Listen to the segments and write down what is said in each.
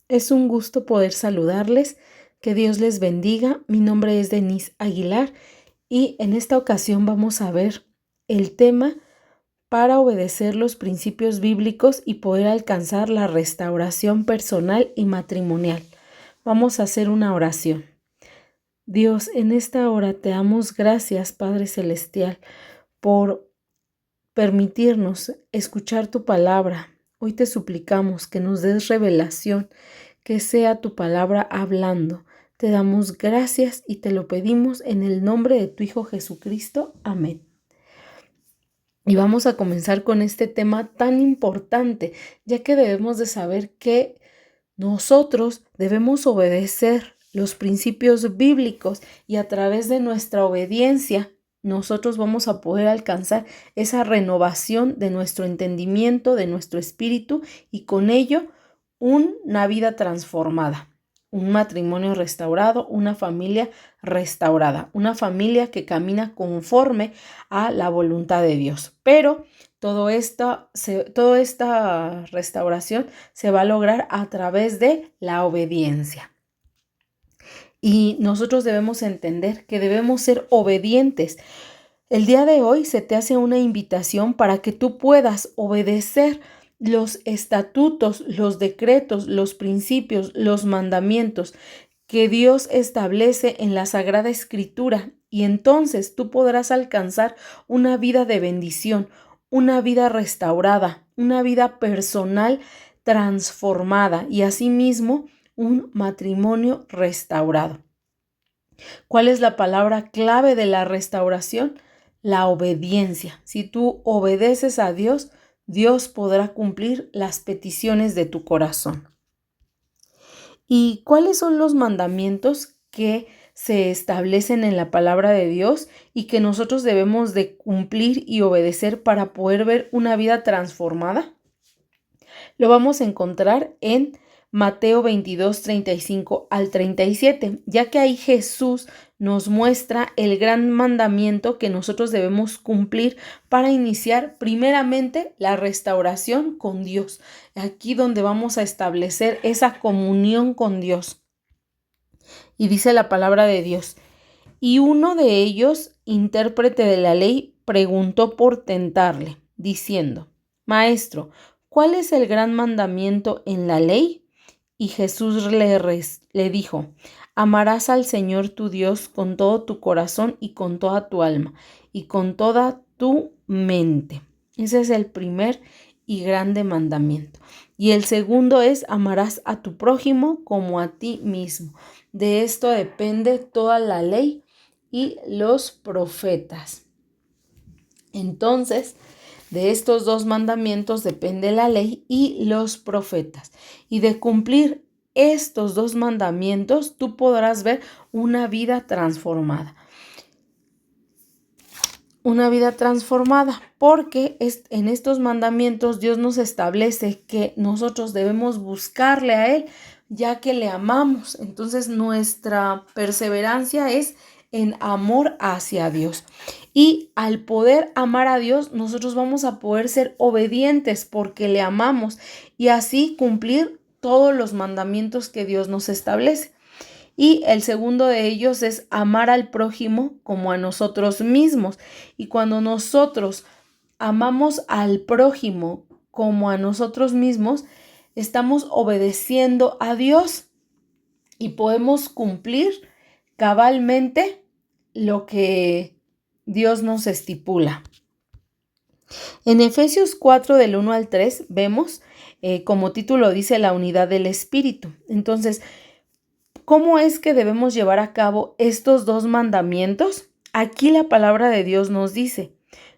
Es un gusto poder saludarles, que Dios les bendiga. Mi nombre es Denise Aguilar y en esta ocasión vamos a ver el tema para obedecer los principios bíblicos y poder alcanzar la restauración personal y matrimonial. Vamos a hacer una oración. Dios, en esta hora te damos gracias, Padre Celestial, por permitirnos escuchar tu palabra. Hoy te suplicamos que nos des revelación, que sea tu palabra hablando. Te damos gracias y te lo pedimos en el nombre de tu Hijo Jesucristo. Amén. Y vamos a comenzar con este tema tan importante, ya que debemos de saber que nosotros debemos obedecer los principios bíblicos y a través de nuestra obediencia nosotros vamos a poder alcanzar esa renovación de nuestro entendimiento, de nuestro espíritu y con ello una vida transformada, un matrimonio restaurado, una familia restaurada, una familia que camina conforme a la voluntad de Dios. Pero toda esta restauración se va a lograr a través de la obediencia. Y nosotros debemos entender que debemos ser obedientes. El día de hoy se te hace una invitación para que tú puedas obedecer los estatutos, los decretos, los principios, los mandamientos que Dios establece en la Sagrada Escritura. Y entonces tú podrás alcanzar una vida de bendición, una vida restaurada, una vida personal transformada y asimismo un matrimonio restaurado. ¿Cuál es la palabra clave de la restauración? La obediencia. Si tú obedeces a Dios, Dios podrá cumplir las peticiones de tu corazón. ¿Y cuáles son los mandamientos que se establecen en la palabra de Dios y que nosotros debemos de cumplir y obedecer para poder ver una vida transformada? Lo vamos a encontrar en Mateo 22, 35 al 37, ya que ahí Jesús nos muestra el gran mandamiento que nosotros debemos cumplir para iniciar primeramente la restauración con Dios. Aquí donde vamos a establecer esa comunión con Dios. Y dice la palabra de Dios: y uno de ellos, intérprete de la ley, preguntó por tentarle, diciendo: Maestro, ¿cuál es el gran mandamiento en la ley? Y Jesús le dijo: amarás al Señor tu Dios con todo tu corazón y con toda tu alma y con toda tu mente. Ese es el primer y grande mandamiento. Y el segundo es: amarás a tu prójimo como a ti mismo. De esto depende toda la ley y los profetas. Entonces, de estos dos mandamientos depende la ley y los profetas. Y de cumplir estos dos mandamientos, tú podrás ver una vida transformada. Una vida transformada, porque en estos mandamientos Dios nos establece que nosotros debemos buscarle a Él, ya que le amamos. Entonces nuestra perseverancia es en amor hacia Dios. Y al poder amar a Dios, nosotros vamos a poder ser obedientes porque le amamos y así cumplir todos los mandamientos que Dios nos establece. Y el segundo de ellos es amar al prójimo como a nosotros mismos. Y cuando nosotros amamos al prójimo como a nosotros mismos, estamos obedeciendo a Dios y podemos cumplir cabalmente lo que Dios nos estipula. En Efesios 4 del 1 al 3 vemos, como título dice, la unidad del Espíritu. Entonces, ¿cómo es que debemos llevar a cabo estos dos mandamientos? Aquí la palabra de Dios nos dice: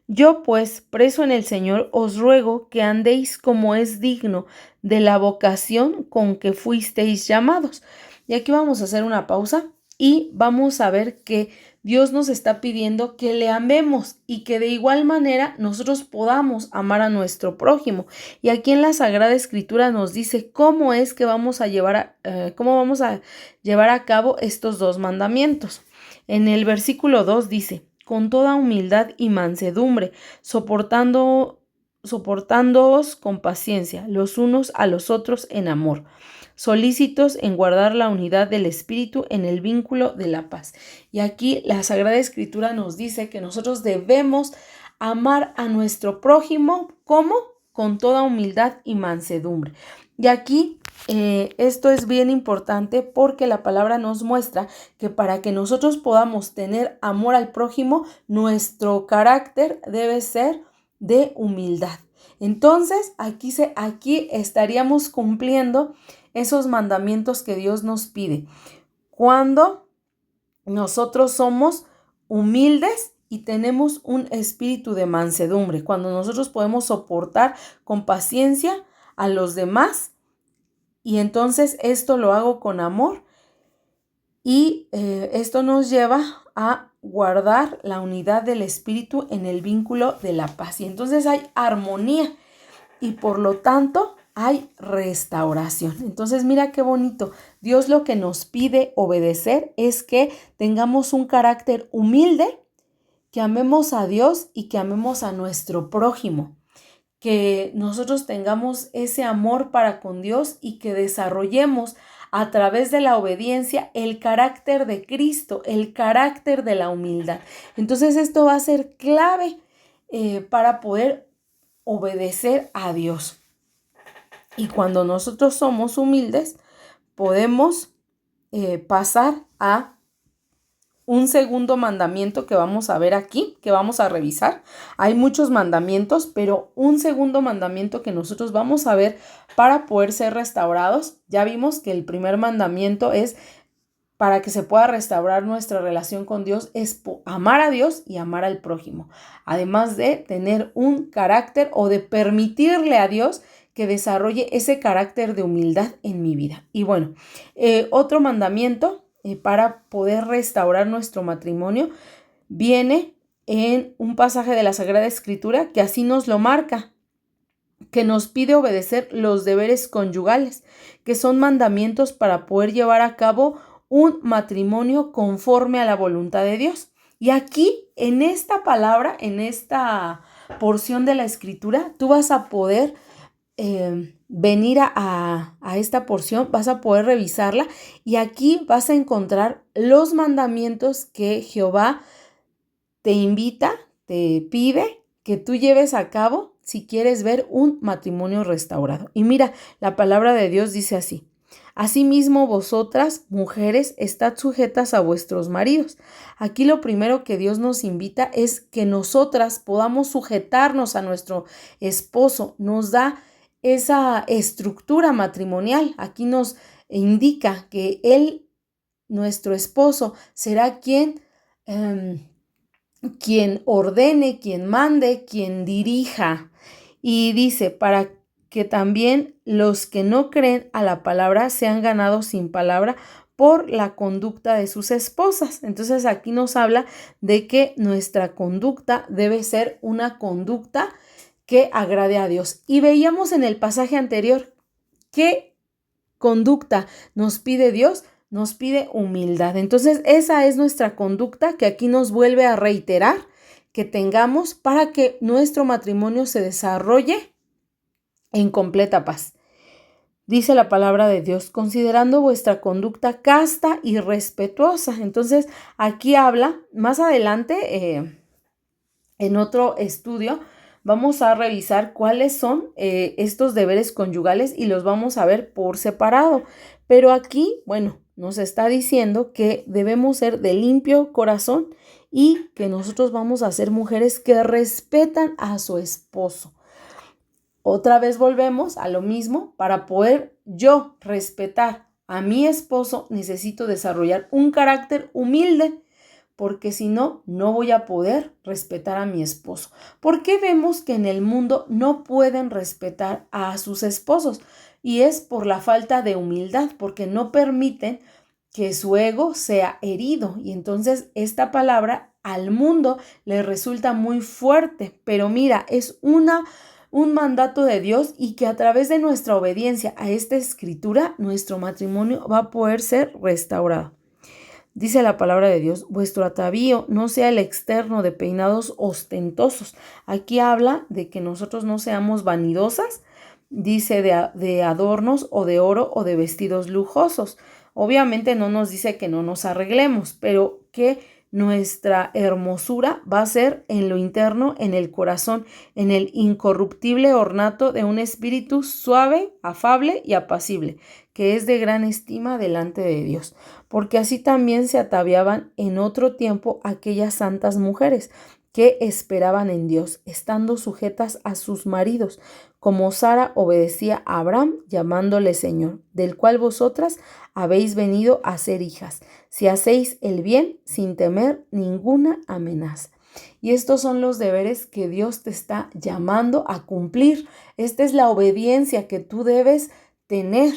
yo pues, preso en el Señor, os ruego que andéis como es digno de la vocación con que fuisteis llamados. Y aquí vamos a hacer una pausa y vamos a ver que Dios nos está pidiendo que le amemos y que de igual manera nosotros podamos amar a nuestro prójimo. Y aquí en la Sagrada Escritura nos dice cómo es que vamos a llevar a cabo estos dos mandamientos. En el versículo 2 dice: con toda humildad y mansedumbre, soportando soportándoos con paciencia los unos a los otros en amor, solícitos en guardar la unidad del espíritu en el vínculo de la paz. Y aquí la Sagrada Escritura nos dice que nosotros debemos amar a nuestro prójimo, ¿cómo? Con toda humildad y mansedumbre. Y aquí esto es bien importante porque la palabra nos muestra que para que nosotros podamos tener amor al prójimo, nuestro carácter debe ser de humildad. Entonces, aquí estaríamos cumpliendo esos mandamientos que Dios nos pide. Cuando nosotros somos humildes y tenemos un espíritu de mansedumbre, cuando nosotros podemos soportar con paciencia a los demás, y entonces esto lo hago con amor, y esto nos lleva a guardar la unidad del espíritu en el vínculo de la paz. Y entonces hay armonía y por lo tanto hay restauración. Entonces mira qué bonito. Dios lo que nos pide obedecer es que tengamos un carácter humilde, que amemos a Dios y que amemos a nuestro prójimo, que nosotros tengamos ese amor para con Dios y que desarrollemos a través de la obediencia el carácter de Cristo, el carácter de la humildad. Entonces esto va a ser clave para poder obedecer a Dios. Y cuando nosotros somos humildes, podemos pasar a un segundo mandamiento que vamos a ver aquí, que vamos a revisar. Hay muchos mandamientos, pero un segundo mandamiento que nosotros vamos a ver para poder ser restaurados. Ya vimos que el primer mandamiento es para que se pueda restaurar nuestra relación con Dios, es amar a Dios y amar al prójimo. Además de tener un carácter o de permitirle a Dios que desarrolle ese carácter de humildad en mi vida. Y bueno, otro mandamiento para poder restaurar nuestro matrimonio viene en un pasaje de la Sagrada Escritura que así nos lo marca, que nos pide obedecer los deberes conyugales, que son mandamientos para poder llevar a cabo un matrimonio conforme a la voluntad de Dios. Y aquí, en esta palabra, en esta porción de la Escritura, tú vas a poder venir a esta porción, vas a poder revisarla y aquí vas a encontrar los mandamientos que Jehová te invita, te pide que tú lleves a cabo si quieres ver un matrimonio restaurado. Y mira, la palabra de Dios dice así: asimismo vosotras, mujeres, estad sujetas a vuestros maridos. Aquí lo primero que Dios nos invita es que nosotras podamos sujetarnos a nuestro esposo. Nos da esa estructura matrimonial. Aquí nos indica que él, nuestro esposo, será quien ordene, quien mande, quien dirija. Y dice, para que también los que no creen a la palabra sean ganados sin palabra por la conducta de sus esposas. Entonces aquí nos habla de que nuestra conducta debe ser una conducta que agrade a Dios. Y veíamos en el pasaje anterior qué conducta nos pide Dios. Nos pide humildad. Entonces esa es nuestra conducta que aquí nos vuelve a reiterar que tengamos para que nuestro matrimonio se desarrolle en completa paz. Dice la palabra de Dios, considerando vuestra conducta casta y respetuosa. Entonces aquí habla, más adelante en otro estudio, vamos a revisar cuáles son estos deberes conyugales y los vamos a ver por separado. Pero aquí, bueno, nos está diciendo que debemos ser de limpio corazón y que nosotros vamos a ser mujeres que respetan a su esposo. Otra vez volvemos a lo mismo. Para poder yo respetar a mi esposo, necesito desarrollar un carácter humilde, porque si no, no voy a poder respetar a mi esposo. ¿Por qué vemos que en el mundo no pueden respetar a sus esposos? Y es por la falta de humildad, porque no permiten que su ego sea herido. Y entonces esta palabra al mundo le resulta muy fuerte. Pero mira, es un mandato de Dios y que a través de nuestra obediencia a esta escritura, nuestro matrimonio va a poder ser restaurado. Dice la palabra de Dios, vuestro atavío no sea el externo de peinados ostentosos. Aquí habla de que nosotros no seamos vanidosas, dice de adornos o de oro o de vestidos lujosos. Obviamente no nos dice que no nos arreglemos, pero que nuestra hermosura va a ser en lo interno, en el corazón, en el incorruptible ornato de un espíritu suave, afable y apacible, que es de gran estima delante de Dios. Porque así también se ataviaban en otro tiempo aquellas santas mujeres que esperaban en Dios, estando sujetas a sus maridos, como Sara obedecía a Abraham, llamándole Señor, del cual vosotras habéis venido a ser hijas, si hacéis el bien sin temer ninguna amenaza. Y estos son los deberes que Dios te está llamando a cumplir. Esta es la obediencia que tú debes tener.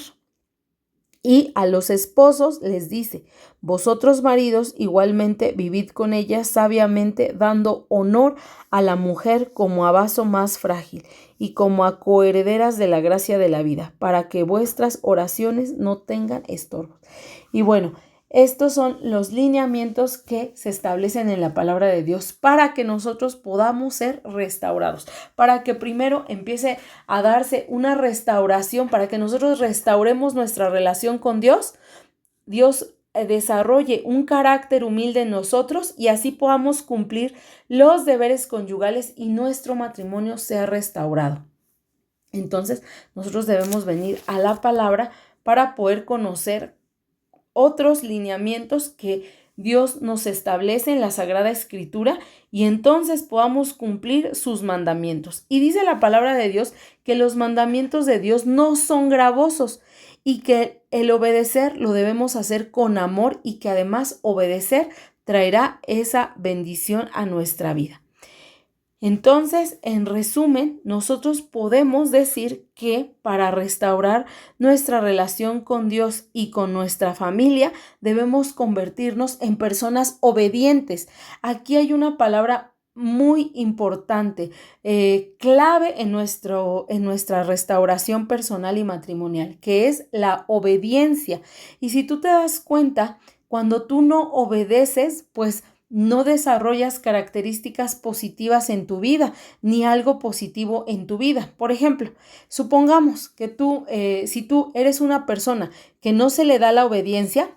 Y a los esposos les dice, vosotros maridos igualmente vivid con ellas sabiamente, dando honor a la mujer como a vaso más frágil y como a coherederas de la gracia de la vida, para que vuestras oraciones no tengan estorbos. Y bueno, estos son los lineamientos que se establecen en la palabra de Dios para que nosotros podamos ser restaurados, para que primero empiece a darse una restauración, para que nosotros restauremos nuestra relación con Dios. Dios desarrolle un carácter humilde en nosotros y así podamos cumplir los deberes conyugales y nuestro matrimonio sea restaurado. Entonces, nosotros debemos venir a la palabra para poder conocer otros lineamientos que Dios nos establece en la Sagrada Escritura y entonces podamos cumplir sus mandamientos. Y dice la palabra de Dios que los mandamientos de Dios no son gravosos y que el obedecer lo debemos hacer con amor y que además obedecer traerá esa bendición a nuestra vida. Entonces, en resumen, nosotros podemos decir que para restaurar nuestra relación con Dios y con nuestra familia, debemos convertirnos en personas obedientes. Aquí hay una palabra muy importante, clave en nuestra restauración personal y matrimonial, que es la obediencia. Y si tú te das cuenta, cuando tú no obedeces, pues no desarrollas características positivas en tu vida, ni algo positivo en tu vida. Por ejemplo, supongamos que si tú eres una persona que no se le da la obediencia,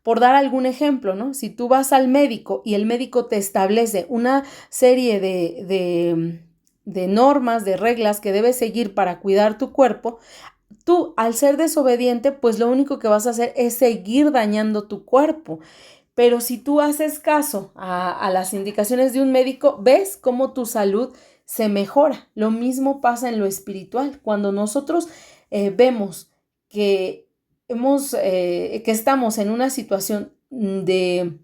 por dar algún ejemplo, ¿no? Si tú vas al médico y el médico te establece una serie de normas, de reglas que debes seguir para cuidar tu cuerpo, tú, al ser desobediente, pues lo único que vas a hacer es seguir dañando tu cuerpo. Pero si tú haces caso a las indicaciones de un médico, ves cómo tu salud se mejora. Lo mismo pasa en lo espiritual. Cuando nosotros vemos que estamos en una situación de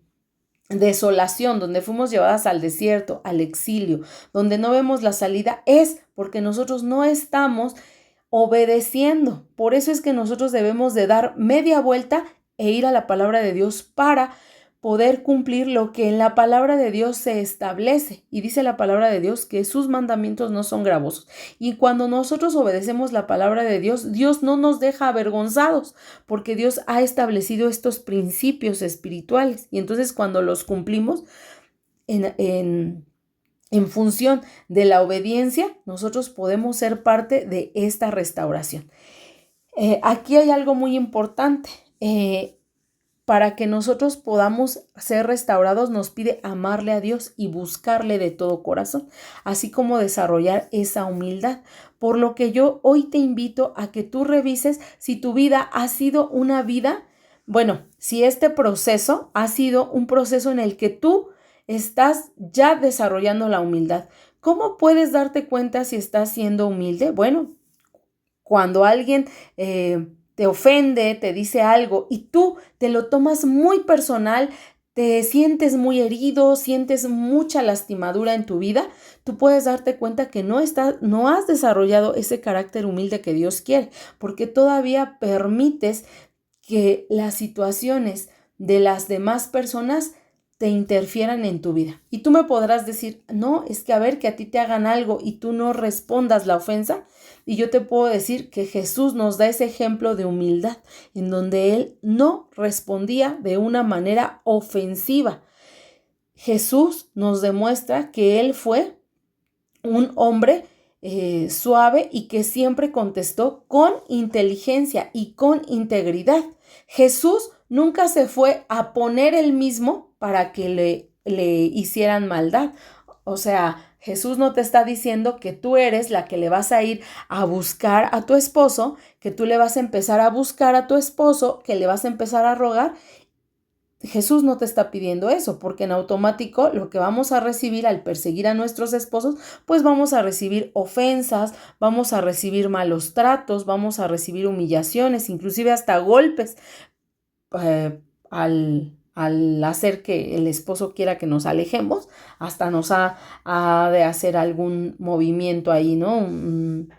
desolación, donde fuimos llevadas al desierto, al exilio, donde no vemos la salida, es porque nosotros no estamos obedeciendo. Por eso es que nosotros debemos de dar media vuelta e ir a la palabra de Dios para poder cumplir lo que en la palabra de Dios se establece. Y dice la palabra de Dios que sus mandamientos no son gravosos. Y cuando nosotros obedecemos la palabra de Dios, Dios no nos deja avergonzados, porque Dios ha establecido estos principios espirituales. Y entonces cuando los cumplimos en función de la obediencia, nosotros podemos ser parte de esta restauración. Aquí hay algo muy importante. Para que nosotros podamos ser restaurados, nos pide amarle a Dios y buscarle de todo corazón, así como desarrollar esa humildad. Por lo que yo hoy te invito a que tú revises si tu vida ha sido una vida, si este proceso ha sido un proceso en el que tú estás ya desarrollando la humildad. ¿Cómo puedes darte cuenta si estás siendo humilde? Bueno, cuando alguien te ofende, te dice algo y tú te lo tomas muy personal, te sientes muy herido, sientes mucha lastimadura en tu vida, tú puedes darte cuenta que no has desarrollado ese carácter humilde que Dios quiere, porque todavía permites que las situaciones de las demás personas te interfieran en tu vida. Y tú me podrás decir, no, es que a ver, que a ti te hagan algo y tú no respondas la ofensa. Y yo te puedo decir que Jesús nos da ese ejemplo de humildad, en donde Él no respondía de una manera ofensiva. Jesús nos demuestra que Él fue un hombre suave y que siempre contestó con inteligencia y con integridad. Jesús nunca se fue a poner él mismo para que le hicieran maldad. O sea, Jesús no te está diciendo que tú eres la que le vas a ir a buscar a tu esposo, que tú le vas a empezar a buscar a tu esposo, que le vas a empezar a rogar. Jesús no te está pidiendo eso, porque en automático lo que vamos a recibir al perseguir a nuestros esposos, pues vamos a recibir ofensas, vamos a recibir malos tratos, vamos a recibir humillaciones, inclusive hasta golpes, al hacer que el esposo quiera que nos alejemos, hasta nos ha de hacer algún movimiento ahí, ¿no?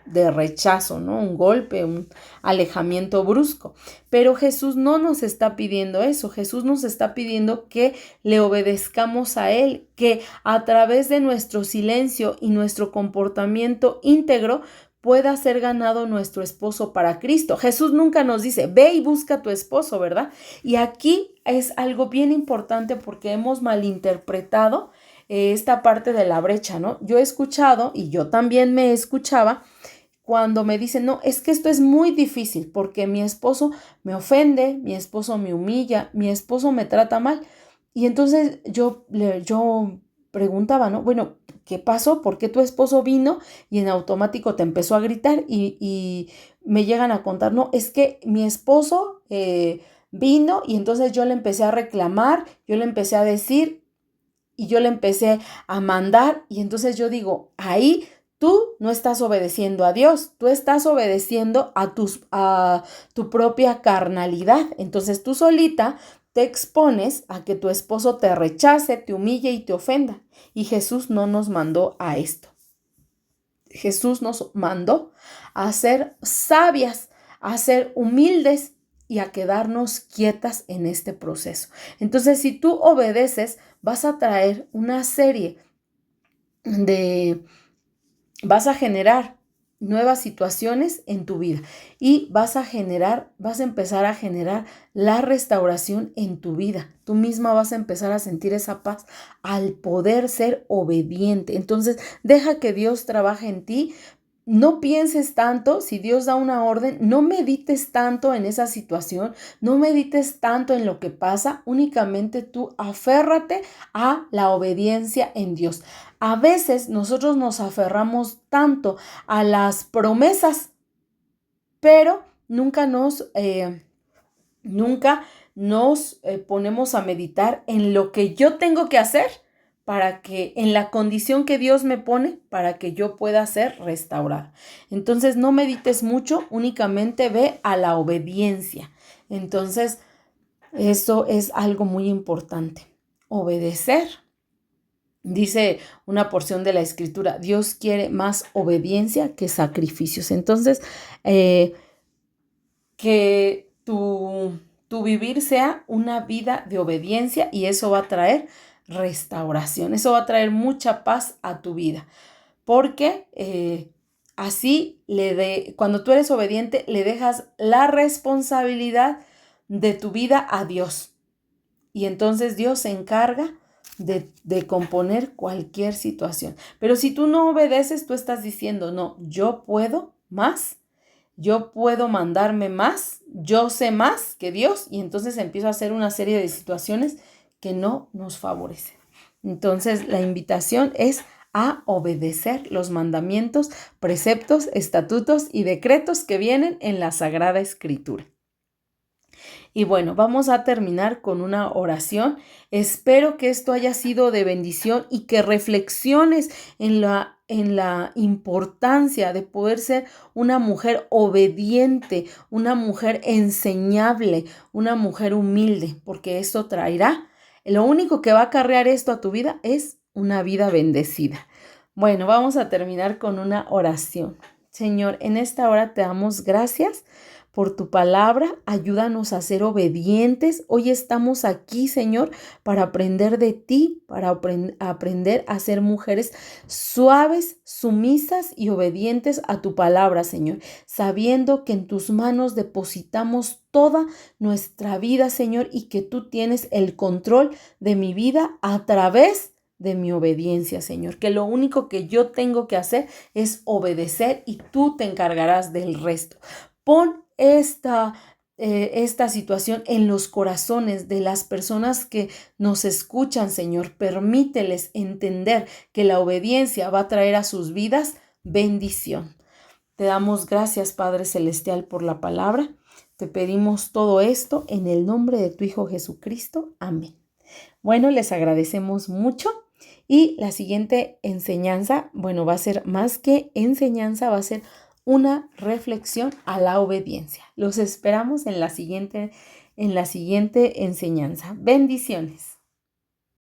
De rechazo, ¿no? Un golpe, un alejamiento brusco. Pero Jesús no nos está pidiendo eso. Jesús nos está pidiendo que le obedezcamos a Él, que a través de nuestro silencio y nuestro comportamiento íntegro pueda ser ganado nuestro esposo para Cristo. Jesús nunca nos dice, ve y busca a tu esposo, ¿verdad? Y aquí es algo bien importante porque hemos malinterpretado esta parte de la brecha, ¿no? Yo he escuchado, y yo también me escuchaba, cuando me dicen, no, es que esto es muy difícil porque mi esposo me ofende, mi esposo me humilla, mi esposo me trata mal. Y entonces yo preguntaba, ¿no? Bueno, ¿qué pasó? ¿Por qué tu esposo vino y en automático te empezó a gritar? Y me llegan a contar, no, es que mi esposo vino y entonces yo le empecé a reclamar, yo le empecé a decir y yo le empecé a mandar. Y entonces yo digo, ahí tú no estás obedeciendo a Dios, tú estás obedeciendo a tu propia carnalidad. Entonces tú solita te expones a que tu esposo te rechace, te humille y te ofenda. Y Jesús no nos mandó a esto. Jesús nos mandó a ser sabias, a ser humildes y a quedarnos quietas en este proceso. Entonces, si tú obedeces, vas a traer una serie vas a generar nuevas situaciones en tu vida y vas a empezar a generar la restauración en tu vida. Tú misma vas a empezar a sentir esa paz al poder ser obediente. Entonces, deja que Dios trabaje en ti. No pienses tanto, si Dios da una orden, no medites tanto en esa situación, no medites tanto en lo que pasa, únicamente tú aférrate a la obediencia en Dios. A veces nosotros nos aferramos tanto a las promesas, pero nunca nos ponemos a meditar en lo que yo tengo que hacer para que en la condición que Dios me pone para que yo pueda ser restaurada. Entonces no medites mucho, únicamente ve a la obediencia. Entonces eso es algo muy importante, obedecer. Dice una porción de la escritura, Dios quiere más obediencia que sacrificios. Entonces, que tu vivir sea una vida de obediencia y eso va a traer restauración, eso va a traer mucha paz a tu vida, porque así cuando tú eres obediente, le dejas la responsabilidad de tu vida a Dios y entonces Dios se encarga de componer cualquier situación. Pero si tú no obedeces, tú estás diciendo, no, yo puedo más, yo puedo mandarme más, yo sé más que Dios y entonces empiezo a hacer una serie de situaciones que no nos favorecen. Entonces la invitación es a obedecer los mandamientos, preceptos, estatutos y decretos que vienen en la Sagrada Escritura. Y bueno, vamos a terminar con una oración. Espero que esto haya sido de bendición y que reflexiones en la importancia de poder ser una mujer obediente, una mujer enseñable, una mujer humilde, porque esto traerá, lo único que va a acarrear esto a tu vida es una vida bendecida. Bueno, vamos a terminar con una oración. Señor, en esta hora te damos gracias por tu palabra. Ayúdanos a ser obedientes. Hoy estamos aquí, Señor, para aprender de ti, para aprender a ser mujeres suaves, sumisas y obedientes a tu palabra, Señor, sabiendo que en tus manos depositamos toda nuestra vida, Señor, y que tú tienes el control de mi vida a través de mi obediencia, Señor, que lo único que yo tengo que hacer es obedecer y tú te encargarás del resto. Pon esta situación en los corazones de las personas que nos escuchan, Señor. Permíteles entender que la obediencia va a traer a sus vidas bendición. Te damos gracias, Padre Celestial, por la palabra. Te pedimos todo esto en el nombre de tu Hijo Jesucristo. Amén. Bueno, les agradecemos mucho. Y la siguiente enseñanza, bueno, va a ser más que enseñanza, va a ser una reflexión a la obediencia. Los esperamos en la siguiente enseñanza. Bendiciones.